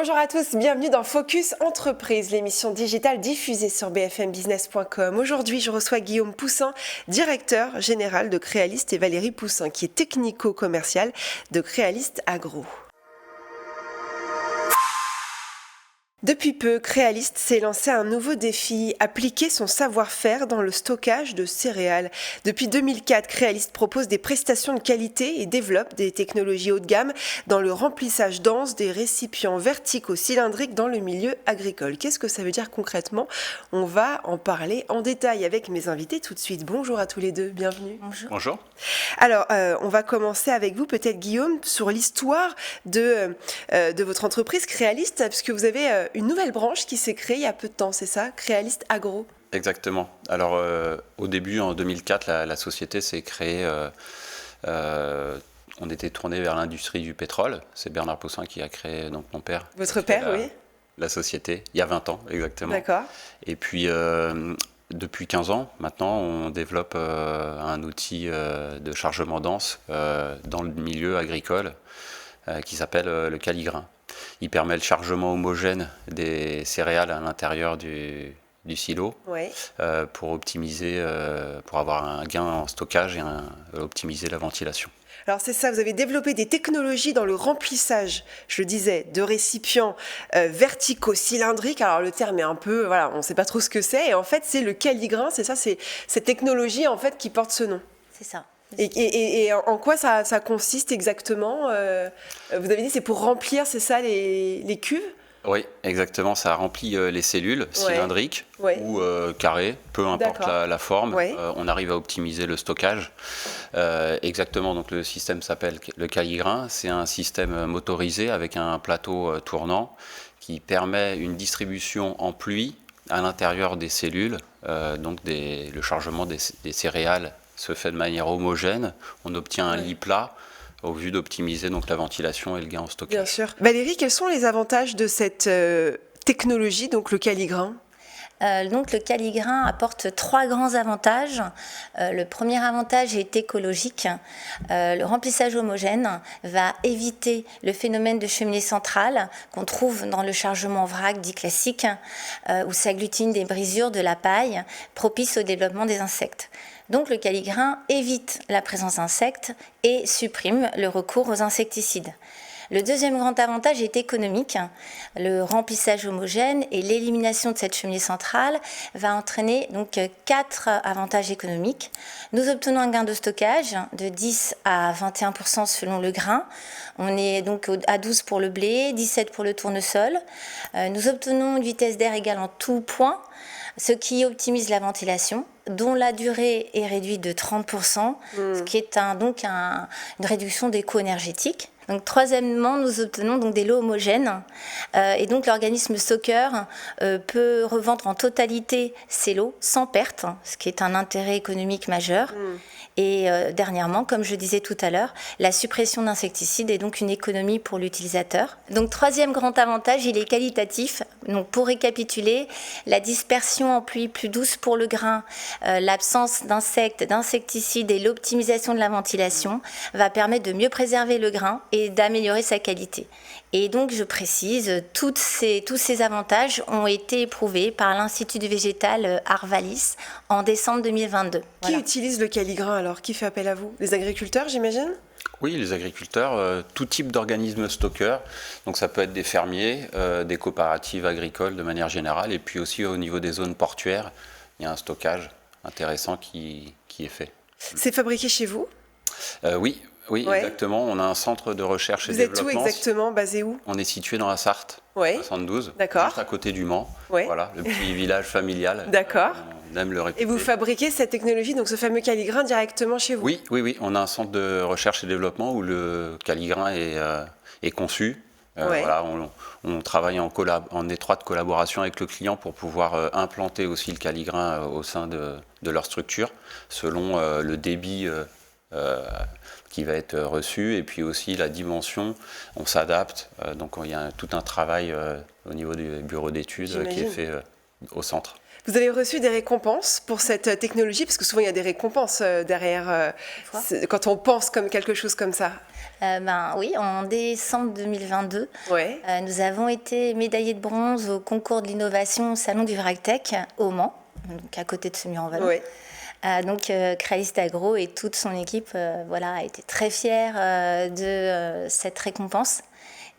Bonjour à tous, bienvenue dans Focus Entreprise, l'émission digitale diffusée sur bfmbusiness.com. Aujourd'hui, je reçois Guillaume Poussin, directeur général de Créaliste, et Valérie Poussin, qui est technico-commercial de Créaliste Agro. Depuis peu, Créaliste s'est lancé un nouveau défi, appliquer son savoir-faire dans le stockage de céréales. Depuis 2004, Créaliste propose des prestations de qualité et développe des technologies haut de gamme dans le remplissage dense des récipients verticaux cylindriques dans le milieu agricole. Qu'est-ce que ça veut dire concrètement? On va en parler en détail avec mes invités tout de suite. Bonjour à tous les deux, bienvenue. Bonjour. Bonjour. Alors, on va commencer avec vous, peut-être Guillaume, sur l'histoire de votre entreprise Créaliste, puisque vous avez une nouvelle branche qui s'est créée il y a peu de temps, c'est ça? Créaliste Agro. Exactement. Alors, au début, en 2004, la société s'est créée. On était tourné vers l'industrie du pétrole. C'est Bernard Poussin qui a créé, donc mon père. Votre père, oui. La société, il y a 20 ans, exactement. D'accord. Et puis, depuis 15 ans, maintenant, on développe un outil de chargement dense dans le milieu agricole qui s'appelle le Caligrain. Il permet le chargement homogène des céréales à l'intérieur du silo, Ouais. pour optimiser, pour avoir un gain en stockage et optimiser la ventilation. Alors c'est ça, vous avez développé des technologies dans le remplissage, je le disais, de récipients verticaux cylindriques. Alors le terme est un peu, voilà, on ne sait pas trop ce que c'est. Et en fait, c'est le Caligrain, c'est ça, c'est cette technologie en fait qui porte ce nom. C'est ça. Et en quoi ça consiste exactement? Vous avez dit c'est pour remplir, c'est ça, les cuves? Oui, exactement. Ça remplit les cellules cylindriques ou carrées, peu importe la forme. Ouais. On arrive à optimiser le stockage. Exactement. Donc le système s'appelle le Caligrain. C'est un système motorisé avec un plateau tournant qui permet une distribution en pluie à l'intérieur des cellules. Donc le chargement des céréales se fait de manière homogène. On obtient un lit plat au vu d'optimiser donc la ventilation et le gain en stockage. Bien sûr. Valérie, quels sont les avantages de cette technologie, donc le Caligrain? Donc le Caligrain apporte 3 grands avantages. Le premier avantage est écologique. Le remplissage homogène va éviter le phénomène de cheminée centrale qu'on trouve dans le chargement vrac dit classique, où s'agglutinent des brisures de la paille propices au développement des insectes. Donc le Caligrain évite la présence d'insectes et supprime le recours aux insecticides. Le deuxième grand avantage est économique. Le remplissage homogène et l'élimination de cette cheminée centrale va entraîner donc 4 avantages économiques. Nous obtenons un gain de stockage de 10 à 21% selon le grain. On est donc à 12 pour le blé, 17 pour le tournesol. Nous obtenons une vitesse d'air égale en tout point, ce qui optimise la ventilation, dont la durée est réduite de 30%, ce qui est donc une réduction des coûts énergétiques. Donc, troisièmement, nous obtenons donc des lots homogènes et donc l'organisme stockeur peut revendre en totalité ces lots sans perte, ce qui est un intérêt économique majeur. Et dernièrement, comme je disais tout à l'heure, la suppression d'insecticides est donc une économie pour l'utilisateur. Donc troisième grand avantage, il est qualitatif. Donc pour récapituler, la dispersion en pluie plus douce pour le grain, l'absence d'insectes, d'insecticides et l'optimisation de la ventilation va permettre de mieux préserver le grain et d'améliorer sa qualité. Et donc, je précise, tous ces avantages ont été éprouvés par l'Institut du végétal Arvalis en décembre 2022. Qui utilise le Caligrain alors? Qui fait appel à vous? Les agriculteurs, j'imagine? Oui, les agriculteurs, tout type d'organismes stockeurs. Donc ça peut être des fermiers, des coopératives agricoles de manière générale, et puis aussi au niveau des zones portuaires, il y a un stockage intéressant qui est fait. C'est fabriqué chez vous? Oui, exactement. On a un centre de recherche et développement. Vous êtes où exactement? Basé où? On est situé dans la Sarthe, 72, D'accord. juste à côté du Mans. Ouais. Voilà, le petit village familial. D'accord. On aime le répéter. Et vous fabriquez cette technologie, donc ce fameux Caligrain, directement chez vous? Oui. On a un centre de recherche et développement où le Caligrain est conçu. Voilà, on travaille en étroite collaboration avec le client pour pouvoir implanter aussi le Caligrain au sein de leur structure, selon le débit qui va être reçu, et puis aussi la dimension, on s'adapte. Donc il y a tout un travail au niveau du bureau d'études qui est fait au centre. Vous avez reçu des récompenses pour cette technologie? Parce que souvent, il y a des récompenses derrière quand on pense comme quelque chose comme ça. Oui, en décembre 2022, nous avons été médaillés de bronze au concours de l'innovation au Salon du VRACTEC au Mans, donc à côté de Semur-en-Vallon. Donc Crealist Agro et toute son équipe a été très fiers de cette récompense.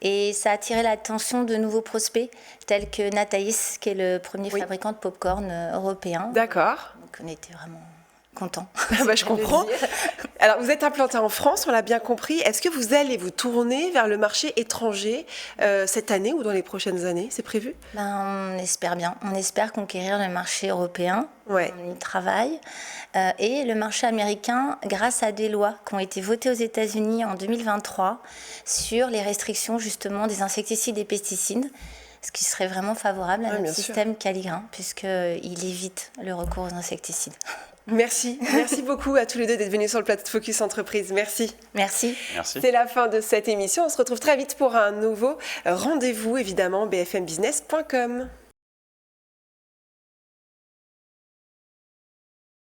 Et ça a attiré l'attention de nouveaux prospects, tels que Nathaïs, qui est le premier fabricant de pop-corn européen. D'accord. Donc on était vraiment contents. Je comprends. Alors, vous êtes implanté en France, on l'a bien compris. Est-ce que vous allez vous tourner vers le marché étranger cette année ou dans les prochaines années? C'est prévu? On espère bien. On espère conquérir le marché européen. On y travaille. Et le marché américain, grâce à des lois qui ont été votées aux États-Unis en 2023 sur les restrictions justement des insecticides et pesticides, ce qui serait vraiment favorable à notre système Caligrin, puisqu'il évite le recours aux insecticides. Merci beaucoup à tous les deux d'être venus sur le plateau de Focus Entreprise. Merci. C'est la fin de cette émission. On se retrouve très vite pour un nouveau rendez-vous, évidemment, bfmbusiness.com.